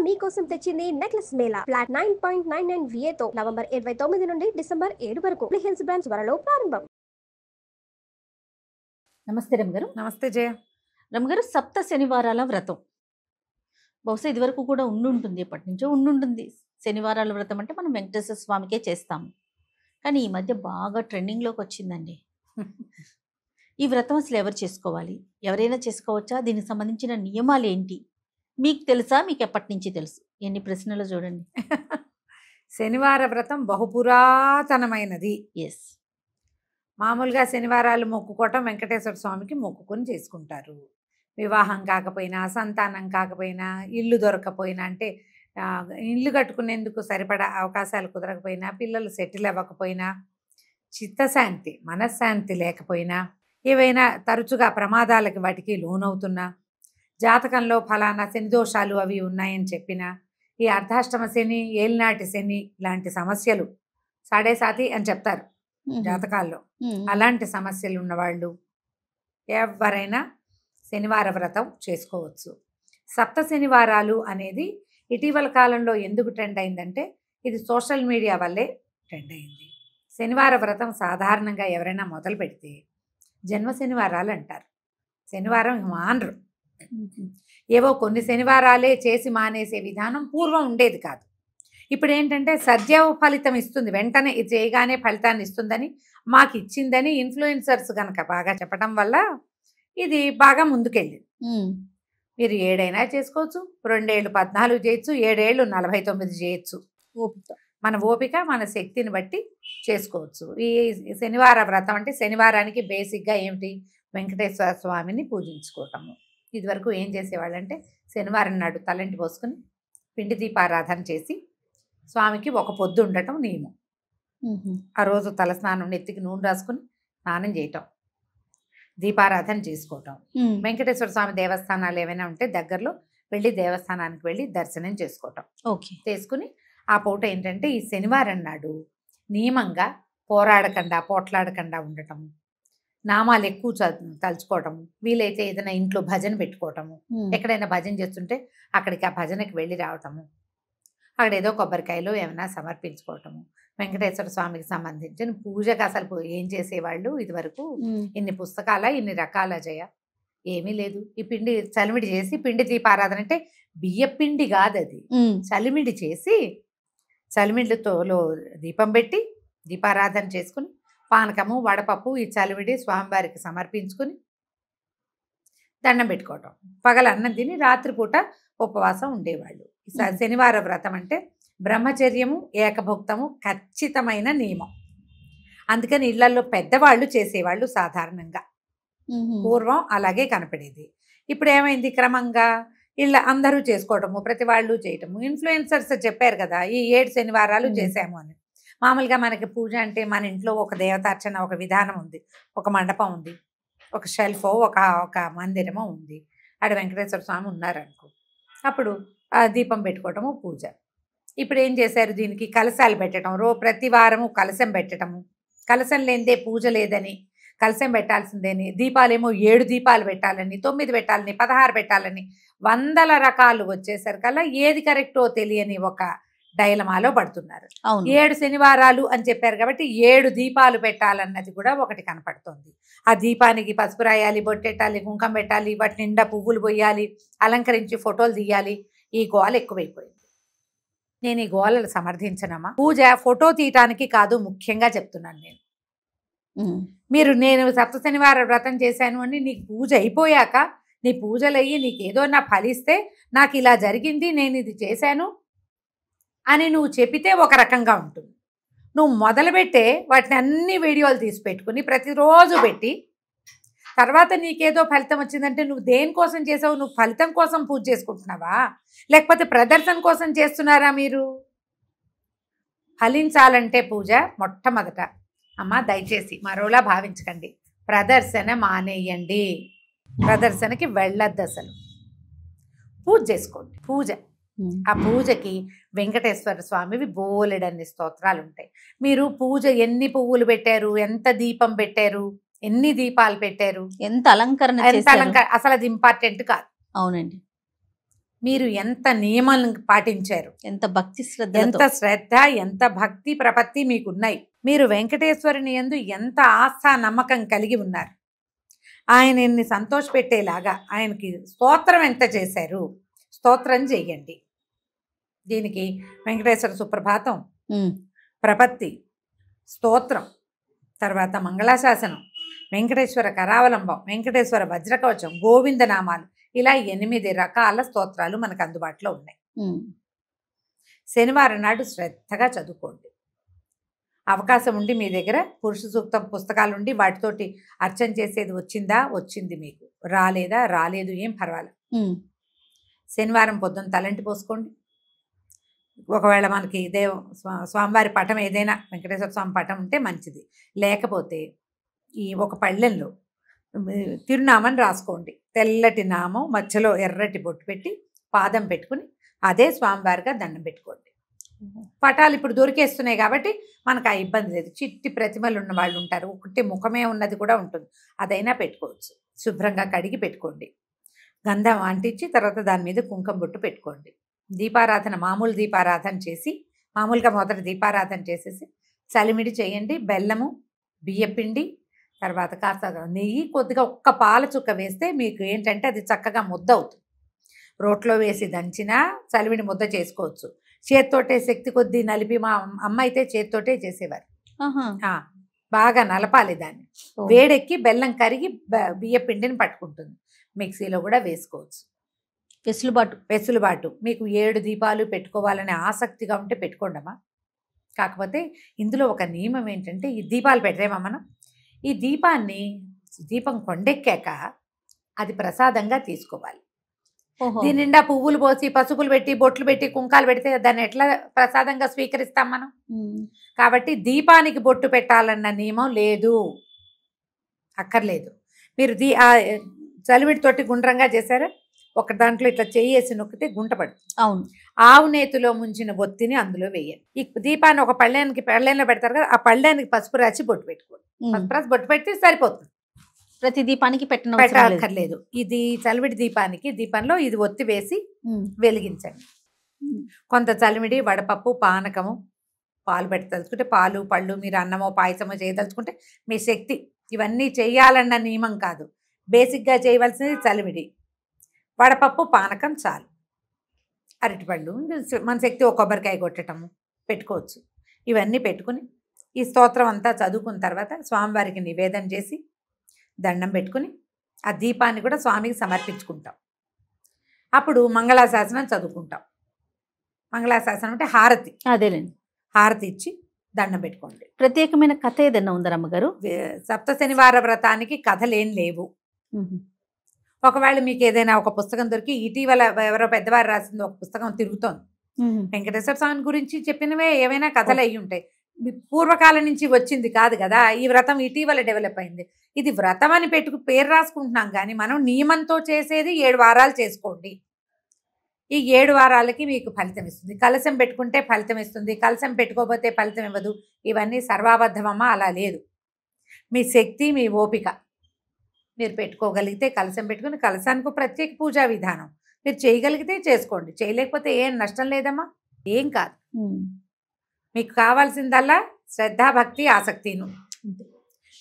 మీకోసం తెచ్చింది necklace Mela flat 9.99 VA తో నవంబర్ 29 నుండి డిసెంబర్ 7 వరకు హిల్స్ బ్రాంచ్ త్వరలో ప్రారంభం. నమస్తే రమగారు. నమస్తే జయ. రమగారు, సప్త శనివారాల వ్రతం బహుశా ఇదివరకు కూడా ఉండుంటుంది, ఎప్పటి నుంచో ఉండుంటుంది. శనివారాల వ్రతం అంటే మనం వెంకటేశ్వర స్వామికే చేస్తాము, కానీ ఈ మధ్య బాగా ట్రెండింగ్లోకి వచ్చిందండి. ఈ వ్రతం అసలు ఎవరు చేసుకోవాలి, ఎవరైనా చేసుకోవచ్చా, దీనికి సంబంధించిన నియమాలు ఏంటి, మీకు తెలుసా, మీకు ఎప్పటి నుంచి తెలుసు? ఎన్ని ప్రశ్నలు చూడండి. శనివార వ్రతం బహుపురాతనమైనది. ఎస్, మామూలుగా శనివారాలు మొక్కుకోవటం వెంకటేశ్వర స్వామికి మొక్కుకొని చేసుకుంటారు. వివాహం కాకపోయినా, సంతానం కాకపోయినా, ఇల్లు దొరకపోయినా, అంటే ఇల్లు కట్టుకునేందుకు సరిపడా అవకాశాలు కుదరకపోయినా, పిల్లలు సెటిల్ అవ్వకపోయినా, చిత్తశాంతి మనశ్శాంతి లేకపోయినా, ఏవైనా తరచుగా ప్రమాదాలకి వాటికి లోనవుతున్నా, జాతకంలో ఫలానా శని దోషాలు అవి ఉన్నాయని చెప్పినా, ఈ అర్ధాష్టమ శని, ఏలినాటి శని లాంటి సమస్యలు సాడేసాతి అని చెప్తారు జాతకాల్లో. అలాంటి సమస్యలు ఉన్నవాళ్ళు ఎవరైనా శనివార వ్రతం చేసుకోవచ్చు. సప్త శనివారాలు అనేది ఇటీవల కాలంలో ఎందుకు ట్రెండ్ అయిందంటే, ఇది సోషల్ మీడియా వల్లే ట్రెండ్ అయింది. శనివార వ్రతం సాధారణంగా ఎవరైనా మొదలు పెడితే జన్మ శనివారాలు అంటారు. శనివారం మానరు. ఏవో కొన్ని శనివారాలే చేసి మానేసే విధానం పూర్వం ఉండేది కాదు. ఇప్పుడు ఏంటంటే సద్యవ ఫలితం ఇస్తుంది, వెంటనే ఇది చేయగానే ఫలితాన్ని ఇస్తుందని, మాకు ఇచ్చిందని ఇన్ఫ్లుయెన్సర్స్ కనుక బాగా చెప్పడం వల్ల ఇది బాగా ముందుకెళ్ళింది. మీరు 7 అయినా చేసుకోవచ్చు, 2 ఏళ్ళు 14 చేయొచ్చు, 7 ఏళ్ళు 49 చేయొచ్చు. మన ఓపిక మన శక్తిని బట్టి చేసుకోవచ్చు. ఈ శనివార వ్రతం అంటే శనివారానికి బేసిక్గా ఏమిటి, వెంకటేశ్వర స్వామిని పూజించుకోవటము. ఇదివరకు ఏం చేసేవాళ్ళంటే శనివారం నాడు తలంటి పోసుకుని పిండి దీపారాధన చేసి స్వామికి ఒక పొద్దు ఉండటం నియమం. ఆ రోజు తలస్నానం, నెత్తికి నూనె రాసుకుని స్నానం చేయటం, దీపారాధన చేసుకోవటం. వెంకటేశ్వర స్వామి దేవస్థానాలు ఏమైనా ఉంటే దగ్గరలో వెళ్ళి దేవస్థానానికి వెళ్ళి దర్శనం చేసుకోవటం. చేసుకుని ఆ పూట ఏంటంటే ఈ శనివారం నాడు నియమంగా పోట్లాడకుండా ఉండటం, నామాలు ఎక్కువ తలుచుకోవటము, వీలైతే ఏదైనా ఇంట్లో భజన పెట్టుకోవటము, ఎక్కడైనా భజన చేస్తుంటే అక్కడికి ఆ భజనకి వెళ్ళి రావటము, అక్కడ ఏదో కొబ్బరికాయలు ఏమైనా సమర్పించుకోవటము. వెంకటేశ్వర స్వామికి సంబంధించిన పూజకు అసలు ఏం చేసేవాళ్ళు ఇదివరకు, ఇన్ని పుస్తకాల ఇన్ని రకాల జయ ఏమీ లేదు. ఈ పిండి చలిమిడి చేసి పిండి దీపారాధన అంటే బియ్య పిండి కాదు, అది చలిమిడి చేసి చలిమిడితో దీపం పెట్టి దీపారాధన చేసుకుని పానకము వడపప్పు ఈ చలివిడి స్వామివారికి సమర్పించుకుని దండం పెట్టుకోవటం, పగల అన్నం తిని రాత్రిపూట ఉపవాసం ఉండేవాళ్ళు. శనివార వ్రతం అంటే బ్రహ్మచర్యము ఏకభుక్తము ఖచ్చితమైన నియమం. అందుకని ఇళ్లలో పెద్దవాళ్ళు చేసేవాళ్ళు సాధారణంగా, పూర్వం అలాగే కనపడేది. ఇప్పుడు ఏమైంది, క్రమంగా ఇళ్ళ అందరూ చేసుకోవటము, ప్రతి వాళ్ళు చేయటము. ఇన్ఫ్లుయెన్సర్స్ చెప్పారు కదా ఈ 7 శనివారాలు చేసాము అని. మామూలుగా మనకి పూజ అంటే మన ఇంట్లో ఒక దేవతార్చన, ఒక విధానం ఉంది, ఒక మండపం ఉంది, ఒక షెల్ఫో ఒక మందిరమో ఉంది, ఆడ వెంకటేశ్వర స్వామి ఉన్నారనుకో, అప్పుడు దీపం పెట్టుకోవటము పూజ. ఇప్పుడు ఏం చేశారు, దీనికి కలశాలు పెట్టడం, ప్రతి వారము కలశం పెట్టడము, కలశం లేనిదే పూజ లేదని, కలశం పెట్టాల్సిందేని, దీపాలేమో 7 దీపాలు పెట్టాలని, 9 పెట్టాలని, 16 పెట్టాలని, 100 రకాలు వచ్చేసరికల్లా ఏది కరెక్టో తెలియని ఒక డైలమాలో పడుతున్నారు. 7 శనివారాలు అని చెప్పారు కాబట్టి 7 దీపాలు పెట్టాలన్నది కూడా ఒకటి కనపడుతుంది. ఆ దీపానికి పసుపు రాయాలి, బొట్టెట్టాలి, కుంకం పెట్టాలి, వాటి నిండా పువ్వులు పోయాలి, అలంకరించి ఫోటోలు తీయాలి. ఈ గోల ఎక్కువైపోయింది. నేను ఈ గోలను సమర్థించనమ్మా. పూజ ఫోటో తీయటానికి కాదు, ముఖ్యంగా చెప్తున్నాను నేను. నేను సప్త శనివార వ్రతం చేశాను అని నీకు పూజ అయిపోయాక, నీ పూజలు అయ్యి నీకు ఏదో నా ఫలిస్తే, నాకు ఇలా జరిగింది, నేను ఇది చేశాను అని నువ్వు చెప్పితే ఒక రకంగా ఉంటుంది. నువ్వు మొదలుపెట్టే వాటిని అన్ని వీడియోలు తీసి పెట్టుకుని ప్రతిరోజు పెట్టి తర్వాత నీకేదో ఫలితం వచ్చిందంటే నువ్వు దేనికోసం చేసావు? నువ్వు ఫలితం కోసం పూజ చేసుకుంటున్నావా, లేకపోతే ప్రదర్శన కోసం చేస్తున్నారా? మీరు ఫలించాలంటే పూజ మొట్టమొదట అమ్మ దయచేసి మరోలా భావించకండి, ప్రదర్శన మానేయండి, ప్రదర్శనకి వెళ్ళొద్దు, అసలు పూజ చేసుకోండి. పూజ, ఆ పూజకి వెంకటేశ్వర స్వామివి బోలెడన్ని స్తోత్రాలు ఉంటాయి. మీరు పూజ ఎన్ని పువ్వులు పెట్టారు, ఎంత దీపం పెట్టారు, ఎన్ని దీపాలు పెట్టారు, ఎంత అలంకరణ, అసలు అది ఇంపార్టెంట్ కాదు. అవునండి. మీరు ఎంత నియమాలను పాటించారు, ఎంత భక్తి శ్రద్ధ, ఎంత శ్రద్ధ, ఎంత భక్తి ప్రపత్తి మీకున్నాయి. మీరు వెంకటేశ్వరుని యందు ఎంత ఆస్థ నమ్మకం కలిగి ఉన్నారు. ఆయనని సంతోషపెట్టేలాగా ఆయనకి స్తోత్రం ఎంత చేశారు. స్తోత్రం చెయ్యండి. దీనికి వెంకటేశ్వర సుప్రభాతం, ప్రపత్తి, స్తోత్రం, తర్వాత మంగళాశాసనం, వెంకటేశ్వర కరావలంబం, వెంకటేశ్వర వజ్రకవచం, గోవిందనామాలు, ఇలా 8 రకాల స్తోత్రాలు మనకు అందుబాటులో ఉన్నాయి. శనివారం నాడు శ్రద్ధగా చదువుకోండి. అవకాశం ఉండి మీ దగ్గర పురుష సూక్తం పుస్తకాలు ఉండి వాటితోటి అర్చన చేసేది వచ్చిందా, వచ్చింది. మీకు రాలేదా, రాలేదు, ఏం పర్వాలేదు. శనివారం పొద్దున్న తలంటి పోసుకోండి. ఒకవేళ మనకి స్వామివారి పటం ఏదైనా వెంకటేశ్వర స్వామి పటం ఉంటే మంచిది. లేకపోతే ఈ ఒక పళ్ళెంలో తిరునామని రాసుకోండి. తెల్లటి నామం మధ్యలో ఎర్రటి బొట్టు పెట్టి పాదం పెట్టుకుని అదే స్వామివారిగా దండం పెట్టుకోండి. పటాలు ఇప్పుడు దొరికేస్తున్నాయి కాబట్టి మనకు ఆ ఇబ్బంది లేదు. చిట్టి ప్రతిమలు ఉన్న వాళ్ళు ఉంటారు, ఒకటి ముఖమే ఉన్నది కూడా ఉంటుంది, అదైనా పెట్టుకోవచ్చు. శుభ్రంగా కడిగి పెట్టుకోండి. గంధం అంటించి తర్వాత దాని మీద కుంకుమ బొట్టు పెట్టుకోండి. దీపారాధన, మామూలు దీపారాధన చేసి, మామూలుగా మొదట దీపారాధన చేసేసి చలిమిడి చేయండి. బెల్లము, బియ్యపిండి, తర్వాత కాస్త నెయ్యి, కొద్దిగా ఒక్క పాల చుక్క వేస్తే మీకు ఏంటంటే అది చక్కగా ముద్ద అవుతుంది. రోట్లో వేసి దంచినా చలిమిడి ముద్ద చేసుకోవచ్చు. చేత్తోటే శక్తి కొద్దీ నలిపి, మా అమ్మ అయితే చేత్తోటే చేసేవారు. బాగా నలపాలి దాన్ని. వేడెక్కి బెల్లం కరిగి బియ్య పిండిని పట్టుకుంటుంది. మిక్సీలో కూడా వేసుకోవచ్చు. వెసులుబాటు. మీకు 7 దీపాలు పెట్టుకోవాలనే ఆసక్తిగా ఉంటే పెట్టుకోండమ్మా. కాకపోతే ఇందులో ఒక నియమం ఏంటంటే, ఈ దీపాలు పెట్టేమా మనం, ఈ దీపం కొండెక్కాక అది ప్రసాదంగా తీసుకోవాలి. దీని నిండా పువ్వులు పోసి, పసుపులు పెట్టి, బొట్లు పెట్టి, కుంకాలు పెడితే దాన్ని ఎట్లా ప్రసాదంగా స్వీకరిస్తాం మనం? కాబట్టి దీపానికి బొట్టు పెట్టాలన్న నియమం లేదు, అక్కర్లేదు. మీరు చలివిడితోటి గుండ్రంగా చేశారా, ఒక దాంట్లో ఇట్లా చెయ్యేసి నొక్కితే గుంట పడుతుంది. అవును. ఆవు నేతిలో ముంచిన బొత్తిని అందులో వేయాలి. ఈ దీపాన్ని ఒక పళ్ళెంలో పెడతారు కదా, ఆ పళ్ళెనికి పసుపు రాసి బొట్టు పెట్టుకోండి. పసుపు రాసి బొట్టు పెడితే సరిపోతుంది. ప్రతి దీపానికి పెట్టక్కర్లేదు. ఇది చలివిడి దీపంలో ఇది ఒత్తి వేసి వెలిగించండి. కొంత చలివిడి, వడపప్పు, పానకము, పాలు పెట్టదలుచుకుంటే పాలు, పళ్ళు, మీరు అన్నమో పాయసమో చేయదలుచుకుంటే మీ శక్తి. ఇవన్నీ చేయాలన్న నియమం కాదు. బేసిక్గా చేయవలసింది చలివిడి, వడపప్పు, పానకం చాలు. అరటిపళ్ళు, మన శక్తి ఒక కొబ్బరికాయ కొట్టటము పెట్టుకోవచ్చు. ఇవన్నీ పెట్టుకుని ఈ స్తోత్రం అంతా చదువుకున్న తర్వాత స్వామివారికి నివేదన చేసి దండం పెట్టుకుని ఆ దీపాన్ని కూడా స్వామికి సమర్పించుకుంటాం. అప్పుడు మంగళాశాసనం చదువుకుంటాం. మంగళాశాసనం అంటే హారతి. అదేలేండి. హారతి ఇచ్చి దండం పెట్టుకోండి. ప్రత్యేకమైన కథ ఏదన్నా ఉందా అమ్మగారు? సప్త శనివార వ్రతానికి కథలేం లేవు. ఒకవేళ మీకు ఏదైనా ఒక పుస్తకం దొరికి, ఇటీవల ఎవరో పెద్దవారు రాసింది ఒక పుస్తకం తిరుగుతోంది, వెంకటేశ్వర స్వామి గురించి చెప్పినవే ఏవైనా కథలు అయి ఉంటాయి. పూర్వకాలం నుంచి వచ్చింది కాదు కదా. ఈ వ్రతం ఇటీవల డెవలప్ అయింది. ఇది వ్రతం అని పేరు రాసుకుంటున్నాం కానీ మనం నియమంతో చేసేది 7 వారాలు చేసుకోండి. ఈ 7 వారాలకి మీకు ఫలితం ఇస్తుంది. కలశం పెట్టుకుంటే ఫలితం ఇస్తుంది, కలశం పెట్టుకోకపోతే ఫలితం ఇవ్వదు. ఇవన్నీ సర్వాబద్ధమమ్మా, అలా లేదు. మీ శక్తి, మీ ఓపిక. మీరు పెట్టుకోగలిగితే కలశం పెట్టుకుని, కలశానికి ప్రత్యేక పూజా విధానం మీరు చేయగలిగితే చేసుకోండి. చేయలేకపోతే ఏం నష్టం లేదమ్మా, ఏం కాదు. మీకు కావాల్సిందల్లా శ్రద్ధ, భక్తి, ఆసక్తిను.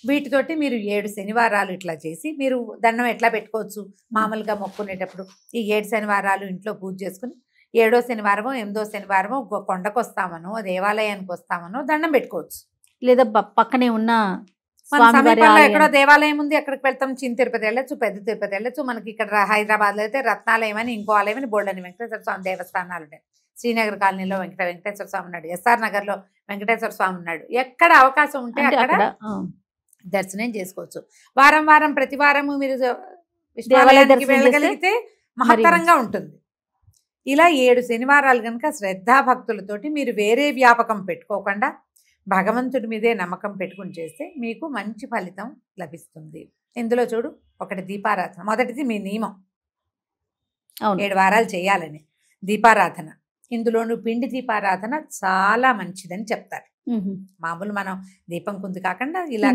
వీటితోటి మీరు 7 శనివారాలు ఇట్లా చేసి మీరు దండం ఎట్లా పెట్టుకోవచ్చు. మామూలుగా మొక్కునేటప్పుడు ఈ 7 శనివారాలు ఇంట్లో పూజ చేసుకుని 7వ శనివారమో 8వ శనివారమో కొండకు వస్తామనో దేవాలయానికి వస్తామనో దండం పెట్టుకోవచ్చు. లేదా పక్కనే ఉన్న సమీపంలో ఎక్కడో దేవాలయం ఉంది, అక్కడికి వెళ్తాం. చిన్న తిరుపతి వెళ్ళొచ్చు, పెద్ద తిరుపతి వెళ్ళొచ్చు. మనకి ఇక్కడ హైదరాబాద్లో అయితే రత్నాలయం అని, ఇంకో ఆలయం అని, బోల్డని వెంకటేశ్వర స్వామి దేవస్థానాలు ఉన్నాయి. శ్రీనగర్ కాలనీలో వెంకటేశ్వర స్వామి ఉన్నాడు, SR నగర్లో వెంకటేశ్వర స్వామి ఉన్నాడు. ఎక్కడ అవకాశం ఉంటే అక్కడ దర్శనం చేసుకోవచ్చు. వారం ప్రతి వారము మీరు దేవాలయానికి వెళ్ళగలిగితే మహత్తరంగా ఉంటుంది. ఇలా 7 శనివారాలు కనుక శ్రద్ధాభక్తులతోటి మీరు వేరే వ్యాపకం పెట్టుకోకుండా భగవంతుడి మీదే నమ్మకం పెట్టుకుని చేస్తే మీకు మంచి ఫలితం లభిస్తుంది. ఇందులో చూడు, ఒకటి దీపారాధన. మొదటిది మీ నియమం 7 వారాలు చేయాలని దీపారాధన. ఇందులోనూ పిండి దీపారాధన చాలా మంచిదని చెప్తారు. మామూలు మనం దీపం కుంది కాకుండా ఇలా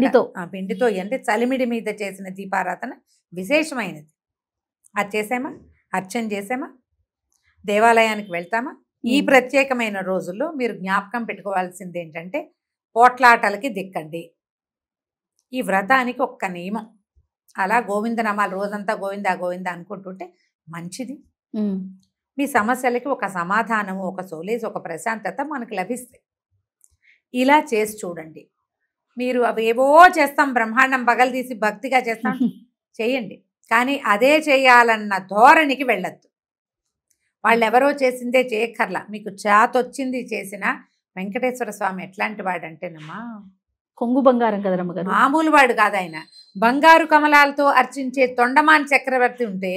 పిండితో అంటే చలిమిడి మీద చేసిన దీపారాధన విశేషమైనది. అది చేసామా, అర్చన చేసామా, దేవాలయానికి వెళ్తామా? ఈ ప్రత్యేకమైన రోజుల్లో మీరు జ్ఞాపకం పెట్టుకోవాల్సింది ఏంటంటే పోట్లాటలకి దిక్కండి. ఈ వ్రతానికి ఒక్క నియమం, అలా గోవిందనామాలు రోజంతా గోవిందా గోవిందా అనుకుంటుంటే మంచిది. మీ సమస్యలకి ఒక సమాధానము, ఒక సోలేజ్, ఒక ప్రశాంతత మనకు లభిస్తాయి. ఇలా చేసి చూడండి. మీరు అవేవో చేస్తాం, బ్రహ్మాండం పగలు తీసి భక్తిగా చేస్తాం, చేయండి. కానీ అదే చేయాలన్న ధోరణికి వెళ్ళొద్దు. వాళ్ళు ఎవరో చేసిందే చేయక్కర్లా, మీకు చేతొచ్చింది చేసిన వెంకటేశ్వర స్వామి ఎట్లాంటి వాడంటేనమ్మా కొంగు బంగారం కదా రమ్మగారు, మామూలు వాడు కాదు ఆయన. బంగారు కమలాలతో అర్చించే తొండమాన్ చక్రవర్తి ఉంటే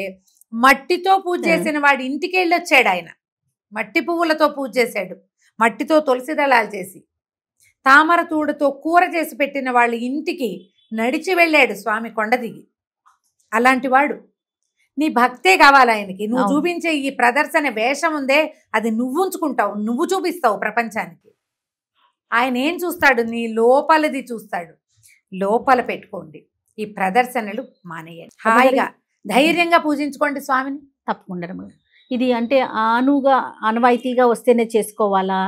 మట్టితో పూజ చేసిన వాడు ఇంటికి వెళ్ళి వచ్చాడు. ఆయన మట్టి పువ్వులతో పూజ చేశాడు, మట్టితో తులసి దళాలు చేసి, తామర తూడుతో కూర చేసి పెట్టిన వాళ్ళ ఇంటికి నడిచి వెళ్ళాడు స్వామి కొండ దిగి. అలాంటి వాడు. నీ భక్తే కావాలి ఆయనకి. నువ్వు చూపించే ఈ ప్రదర్శన వేషం ఉందే అది నువ్వు ఉంచుకుంటావు, నువ్వు చూపిస్తావు ప్రపంచానికి. ఆయన ఏం చూస్తాడు? నీ లోపలది చూస్తాడు. లోపల పెట్టుకోండి, ఈ ప్రదర్శనలు మానేయండి. హాయిగా ధైర్యంగా పూజించుకోండి స్వామిని. తప్పకుండా రమ్మగారు. ఇది అంటే ఆనవాయితీగా వస్తేనే చేసుకోవాలా,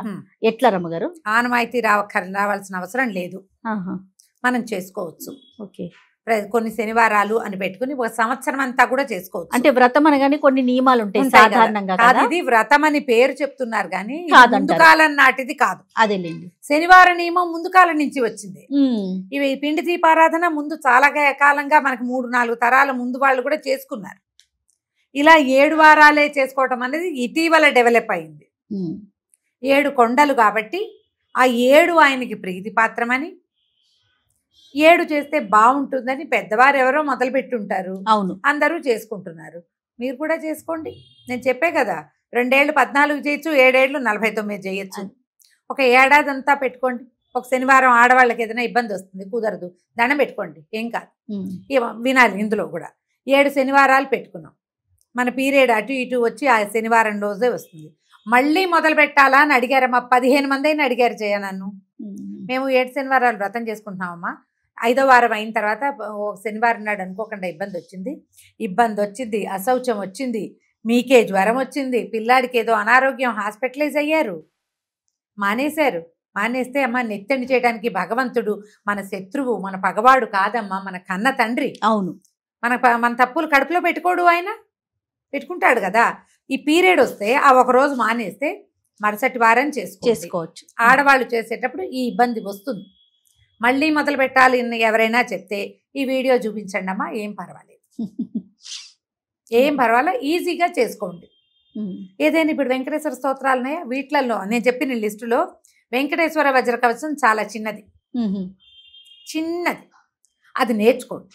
ఎట్లా రమ్మగారు? ఆనవాయితీ రావాల్సిన అవసరం లేదు, మనం చేసుకోవచ్చు. ఓకే, కొన్ని శనివారాలు అని పెట్టుకుని ఒక సంవత్సరం అంతా కూడా చేసుకోవచ్చు. అంటే వ్రతం అనగానే కొన్ని నియమాలు ఉంటాయి సాధారణంగా. ఇది వ్రతం అని పేరు చెప్తున్నారు కానీ ముందు కాలం నాటిది కాదు. అదేలేండి, శనివార నియమం ముందు కాలం నుంచి వచ్చింది. ఇవి పిండి దీపారాధన ముందు చాలా కాలంగా మనకి 3-4 తరాల ముందు వాళ్ళు కూడా చేసుకున్నారు. ఇలా 7 వారాలే చేసుకోవటం అనేది ఇటీవల డెవలప్ అయింది. 7 కొండలు కాబట్టి ఆ 7 ఆయనకి ప్రీతిపాత్రమని, 7 చేస్తే బాగుంటుందని పెద్దవారు ఎవరో మొదలు పెట్టుంటారు. అవును, అందరూ చేసుకుంటున్నారు. మీరు కూడా చేసుకోండి. నేను చెప్పే కదా, 2 ఏళ్ళు 14 చేయొచ్చు, 7 ఏళ్ళు 49 చేయొచ్చు. ఒక ఏడాది అంతా పెట్టుకోండి. ఒక శనివారం ఆడవాళ్ళకి ఏదైనా ఇబ్బంది వస్తుంది, కుదరదు, దండం పెట్టుకోండి, ఏం కాదు. వినాలి ఇందులో కూడా. 7 శనివారాలు పెట్టుకున్నాం, మన పీరియడ్ అటు ఇటు వచ్చి ఆ శనివారం రోజే వస్తుంది. మళ్ళీ మొదలు పెట్టాలా అని అడిగారమ్మా. 15 మంది అయినా అడిగారు చేయ నన్ను. మేము 7 శనివారాలు వ్రతం చేసుకుంటున్నామమ్మా. 5వ వారం అయిన తర్వాత శనివారం నాడు అనుకోకుండా ఇబ్బంది వచ్చింది, అశౌచం వచ్చింది, మీకే జ్వరం వచ్చింది, పిల్లాడికి ఏదో అనారోగ్యం, హాస్పిటలైజ్ అయ్యారు, మానేస్తే అమ్మ నెత్తెండి చేయడానికి భగవంతుడు మన శత్రువు, మన పగవాడు కాదమ్మా, మన కన్న తండ్రి. అవును, మన తప్పులు కడుపులో పెట్టుకోడు, ఆయన పెట్టుకుంటాడు కదా. ఈ పీరియడ్ వస్తే ఆ ఒక రోజు మానేస్తే మరుసటి వారం చేసుకోవచ్చు. ఆడవాళ్ళు చేసేటప్పుడు ఈ ఇబ్బంది వస్తుంది. మళ్ళీ మొదలు పెట్టాలి ఎవరైనా చెప్తే ఈ వీడియో చూపించండి అమ్మా, ఏం పర్వాలేదు, ఈజీగా చేసుకోండి. ఏదైనా ఇప్పుడు వెంకటేశ్వర స్తోత్రాలు ఉన్నాయా, వీటిలలో నేను చెప్పిన లిస్టులో వెంకటేశ్వర వజ్ర కవచం చాలా చిన్నది, అది నేర్చుకోండి.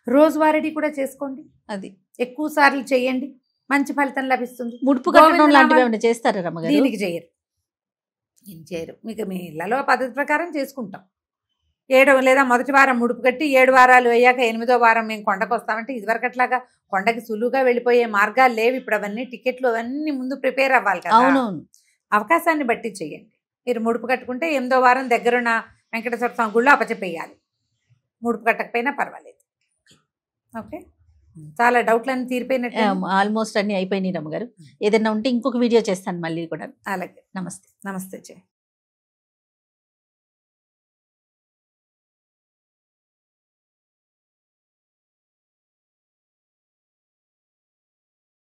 రోజువారీ కూడా చేసుకోండి, అది ఎక్కువ సార్లు చేయండి, మంచి ఫలితం లభిస్తుంది. ముడుపు కట్టడం లాంటివి ఏమైనా చేస్తారా రమ్మగారు? దీనికి చేయరు. మీకు మీ ఇళ్లలో పద్ధతి ప్రకారం చేసుకుంటాం. 7 లేదా మొదటి వారం ముడుపు కట్టి 7 వారాలు అయ్యాక 8వ వారం మేము కొండకు వస్తామంటే ఇదివరకు అట్లాగా కొండకి సులువుగా వెళ్ళిపోయే మార్గాలు లేవు. ఇప్పుడు అవన్నీ టికెట్లు అవన్నీ ముందు ప్రిపేర్ అవ్వాలి కదా. అవునవును, అవకాశాన్ని బట్టి చేయండి. మీరు ముడుపు కట్టుకుంటే 8వ వారం దగ్గరున్న వెంకటేశ్వర స్వామి గుళ్ళో అప్పచెప్పేయాలి. ముడుపు కట్టకపోయినా పర్వాలేదు. ఓకే, చాలా డౌట్లన్నీ తీరిపోయినట్టు, ఆల్మోస్ట్ అన్ని అయిపోయినాయి రమ్మగారు. ఏదైనా ఉంటే ఇంకొక వీడియో చేస్తాను మళ్ళీ కూడా. అలాగే, నమస్తే. నమస్తే.